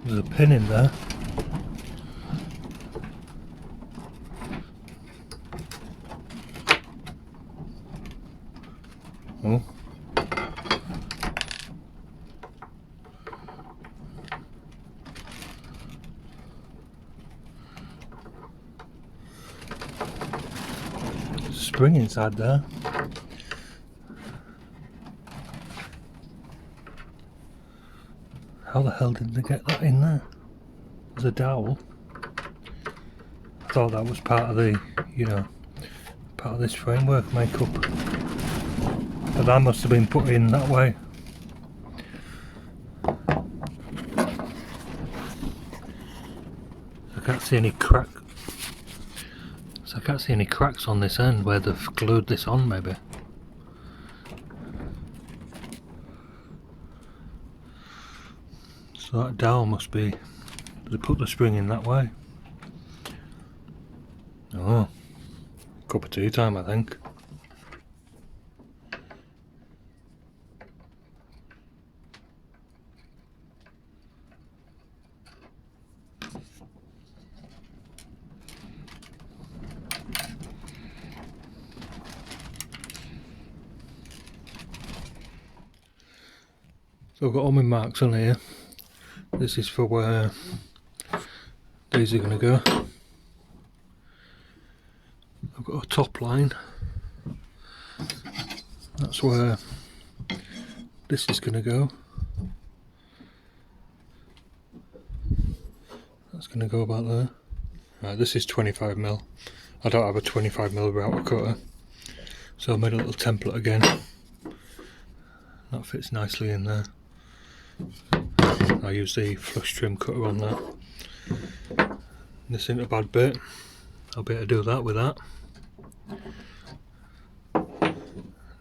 There's a pin in there. Oh. Spring inside there. How the hell did they get that in there? There's a dowel. I thought that was part of the, you know, part of this framework makeup. But that must have been put in that way. I can't see any crack. So I can't see any cracks on this end where they've glued this on, maybe. So that dowel must be, they put the spring in that way. Oh, cup of tea time, I think. So I've got all my marks on here. This is for where these are going to go. I've got a top line. That's where this is going to go. That's going to go about there. Right, this is 25mm. I don't have a 25mm router cutter, so I made a little template again. That fits nicely in there. I use the flush trim cutter on that. This isn't a bad bit. I'll be able to do that with that.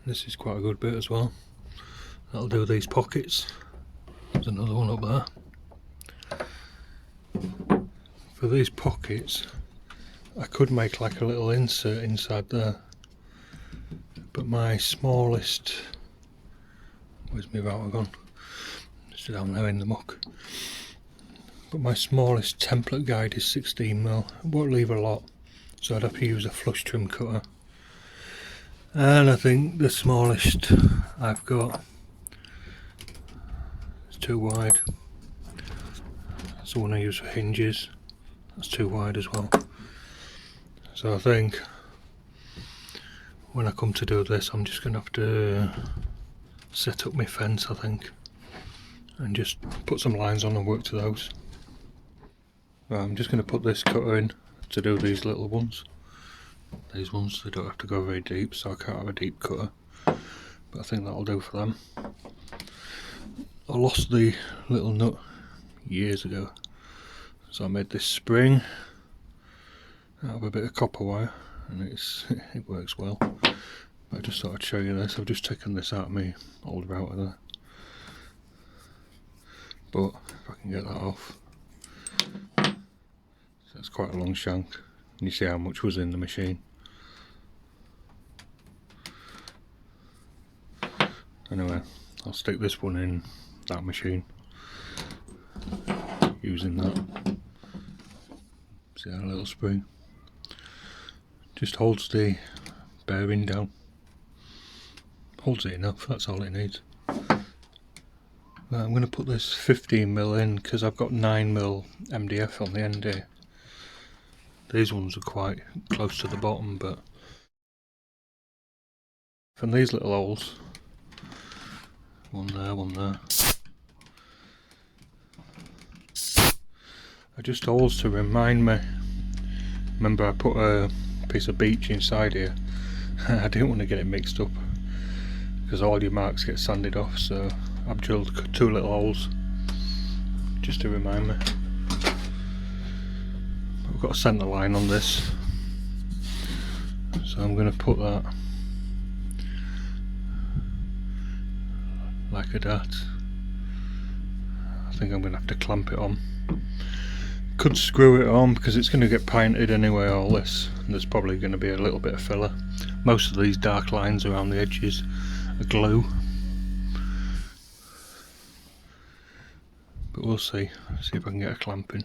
This is quite a good bit as well. That'll do these pockets. There's another one up there. For these pockets, I could make like a little insert inside there. But my smallest... Where's my router gone? It's down there in the muck. But my smallest template guide is 16mm. It won't leave a lot, so I'd have to use a flush trim cutter. And I think the smallest I've got is too wide. That's the one I use for hinges. That's too wide as well. So I think when I come to do this, I'm just going to have to set up my fence, I think, and just put some lines on and work to those. Right, I'm just going to put this cutter in to do these little ones. These ones, they don't have to go very deep, so I can't have a deep cutter, but I think that'll do for them. I lost the little nut years ago, so I made this spring out of a bit of copper wire, and it works well. I just thought I'd show you this. I've just taken this out of my old router there, but if I can get that off. So it's quite a long shank, and you see how much was in the machine. Anyway, I'll stick this one in that machine using that. See that little spring? Just holds the bearing down. Holds it enough, that's all it needs. Right, I'm going to put this 15mm in because I've got 9mm MDF on the end here. These ones are quite close to the bottom, but from these little holes, one there, are just holes to remind me. Remember I put a piece of beech inside here. I didn't want to get it mixed up because all your marks get sanded off, so I've drilled 2 little holes just to remind me. I've got a centre line on this, so I'm going to put that like a dat. I think I'm going to have to clamp it on. Could screw it on because it's going to get painted anyway, all this, and there's probably going to be a little bit of filler. Most of these dark lines around the edges are glue, but we'll see if I can get a clamp in.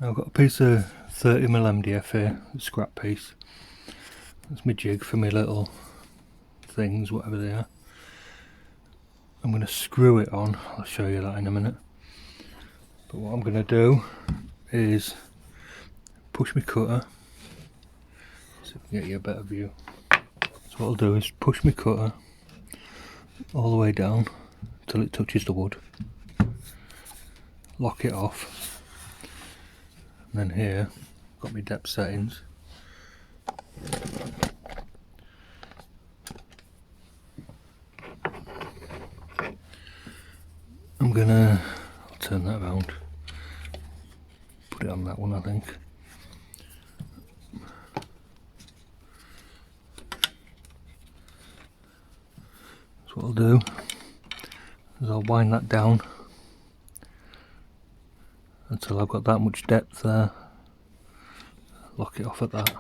Now I've got a piece of 30mm MDF here, a scrap piece. That's my jig for my little things, whatever they are. I'm going to screw it on, I'll show you that in a minute. But what I'm going to do is push my cutter, so I can get you a better view. So what I'll do is push my cutter all the way down till it touches the wood, lock it off, and then here I've got my depth settings. I'll turn that around, put it on that one I think. So what I'll do is I'll wind that down until I've got that much depth there, lock it off at that,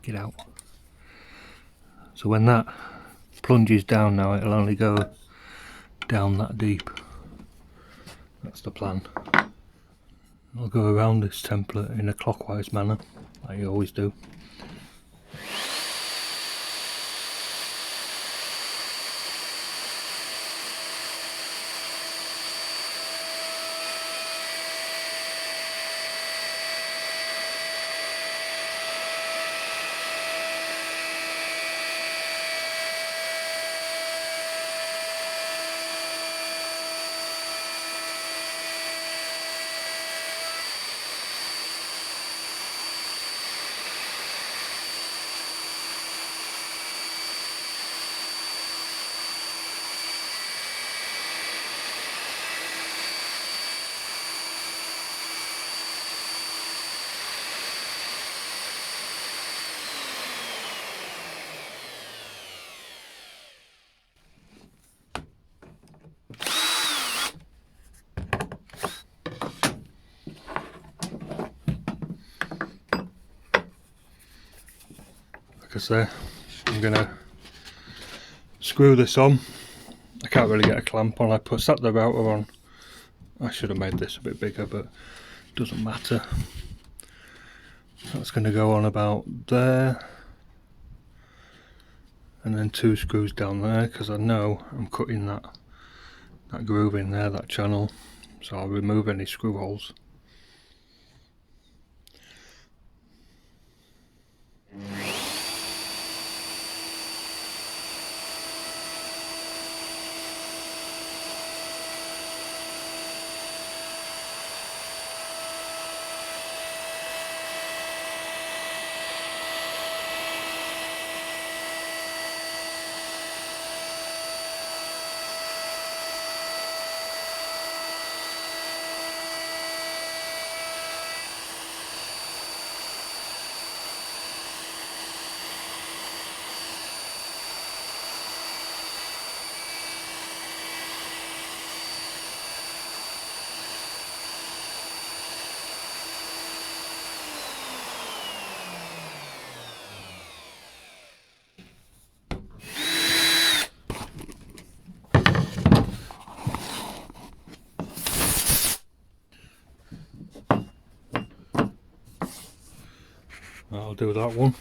get out. So when that plunges down now, it'll only go down that deep. That's the plan. I'll go around this template in a clockwise manner, like you always do. Like I say, I'm gonna screw this on. I can't really get a clamp on. I sat the router on. I should have made this a bit bigger, but it doesn't matter. That's gonna go on about there, and then 2 screws down there, because I know I'm cutting that groove in there, that channel, so I'll remove any screw holes. I'll do that one,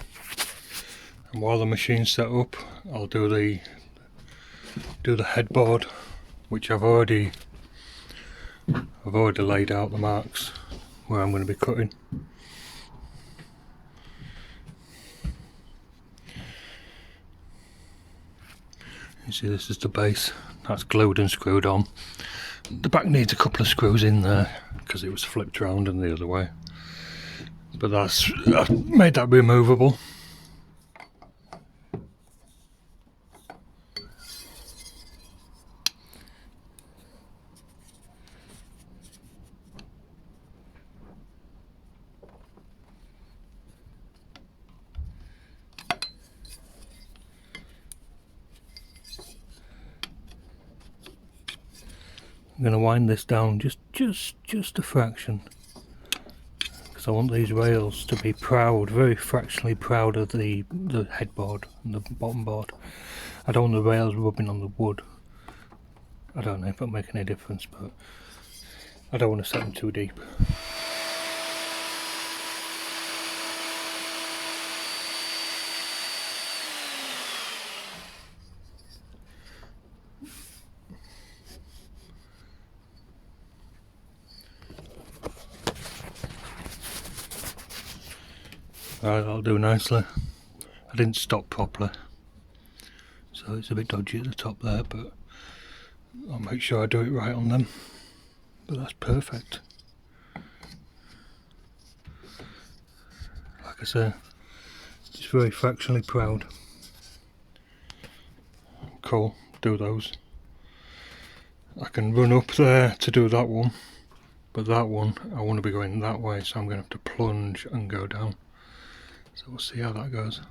and while the machine's set up, I'll do the headboard, which I've already laid out the marks where I'm going to be cutting. You see, this is the base, that's glued and screwed on. The back needs a couple of screws in there because it was flipped round and the other way, but I've made that removable. I'm going to wind this down just a fraction, because I want these rails to be proud, very fractionally proud of the headboard and the bottom board. I don't want the rails rubbing on the wood. I don't know if it'll make any difference, but I don't want to set them too deep. Right, that'll do nicely. I didn't stop properly, so it's a bit dodgy at the top there, but I'll make sure I do it right on them. But that's perfect. Like I say, it's very fractionally proud. Cool, do those. I can run up there to do that one, but that one I want to be going that way, so I'm going to have to plunge and go down. So we'll see how that goes.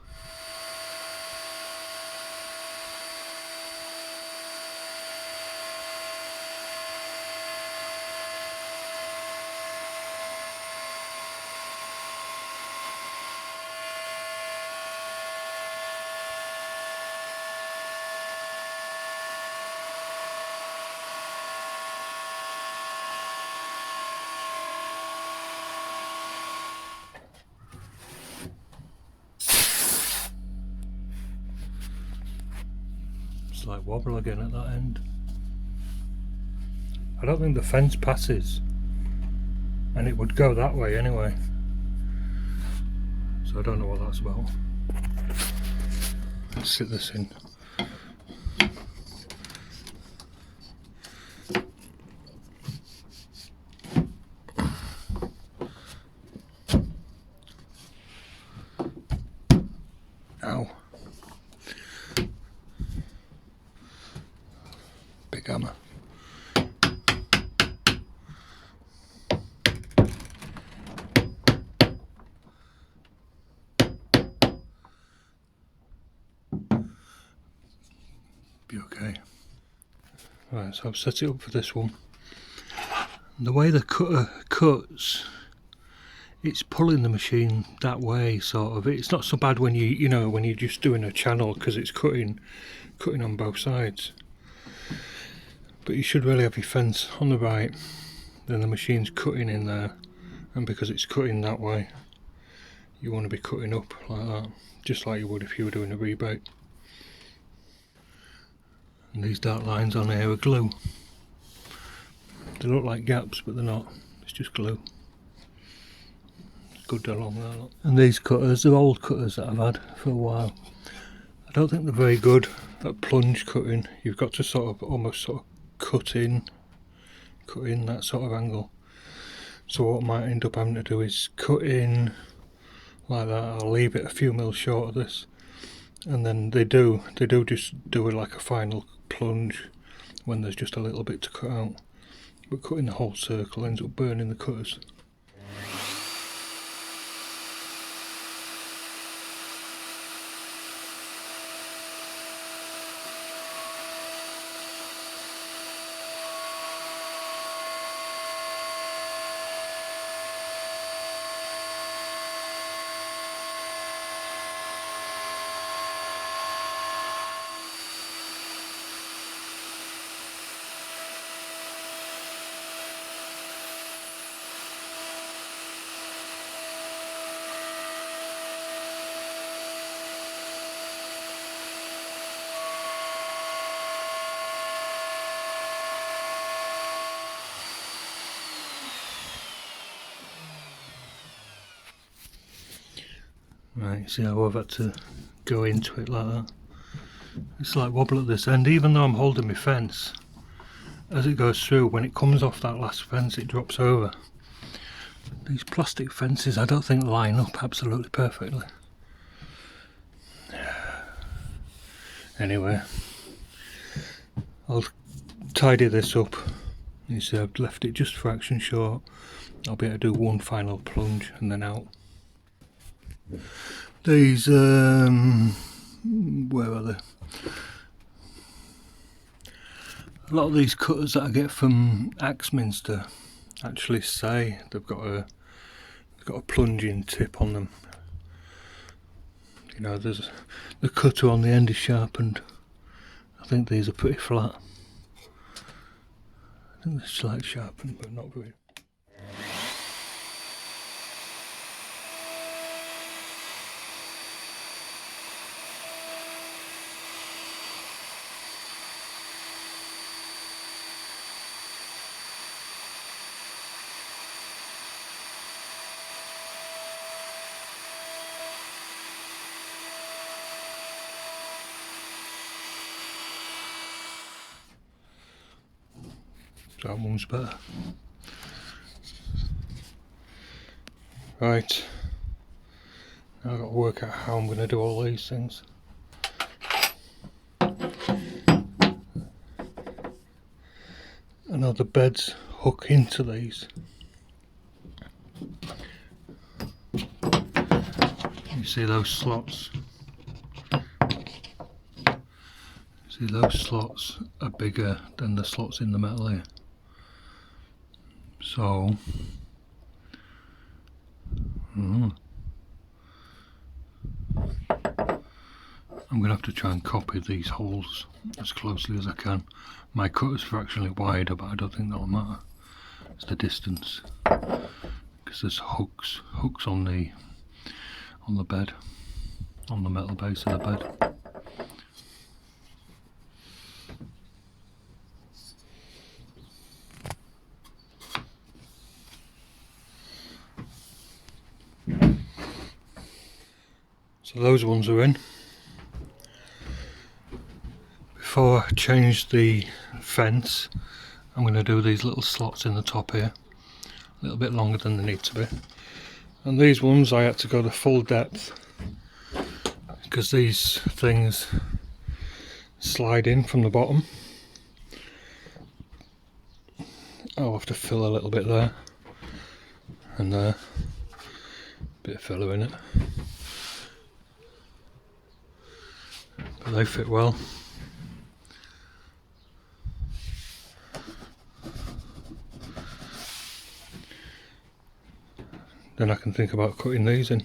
Like wobble again at that end. I don't think the fence passes, and it would go that way anyway, so I don't know what that's about. Let's sit this in. Ow. Hammer. Be okay. Right, so I've set it up for this one. The way the cutter cuts, it's pulling the machine that way, sort of. It's not so bad when you know, when you're just doing a channel, because it's cutting on both sides. But you should really have your fence on the right, then the machine's cutting in there, and because it's cutting that way, you want to be cutting up like that, just like you would if you were doing a rebate. And these dark lines on here are glue. They look like gaps, but they're not, it's just glue. It's good along there. And these cutters, they're old cutters that I've had for a while. I don't think they're very good at plunge cutting. You've got to sort of almost sort of cut in that sort of angle. So what I might end up having to do is cut in like that. I'll leave it a few mils short of this, and then they do just do like a final plunge when there's just a little bit to cut out. But cutting the whole circle ends up burning the cutters. Right, see how I've had to go into it like that. It's like wobble at this end, even though I'm holding my fence. As it goes through, when it comes off that last fence, it drops over. These plastic fences I don't think line up absolutely perfectly. Anyway, I'll tidy this up. You see I've left it just fraction short. I'll be able to do one final plunge and then out. These, where are they? A lot of these cutters that I get from Axminster actually say they've got a plunging tip on them. You know, there's the cutter on the end is sharpened. I think these are pretty flat. think they're slightly sharpened, but not very. That one's better. Right, now I've got to work out how I'm going to do all these things. I know the beds hook into these. You see those slots? See, those slots are bigger than the slots in the metal here. So, I'm going to have to try and copy these holes as closely as I can. My cut is fractionally wider, but I don't think that'll matter. It's the distance, because there's hooks on the bed, on the metal base of the bed. So those ones are in. Before I change the fence, I'm going to do these little slots in the top here, a little bit longer than they need to be. And these ones I had to go the full depth, because these things slide in from the bottom. I'll have to fill a little bit there and there, bit of filler in it. But they fit well. Then I can think about cutting these in.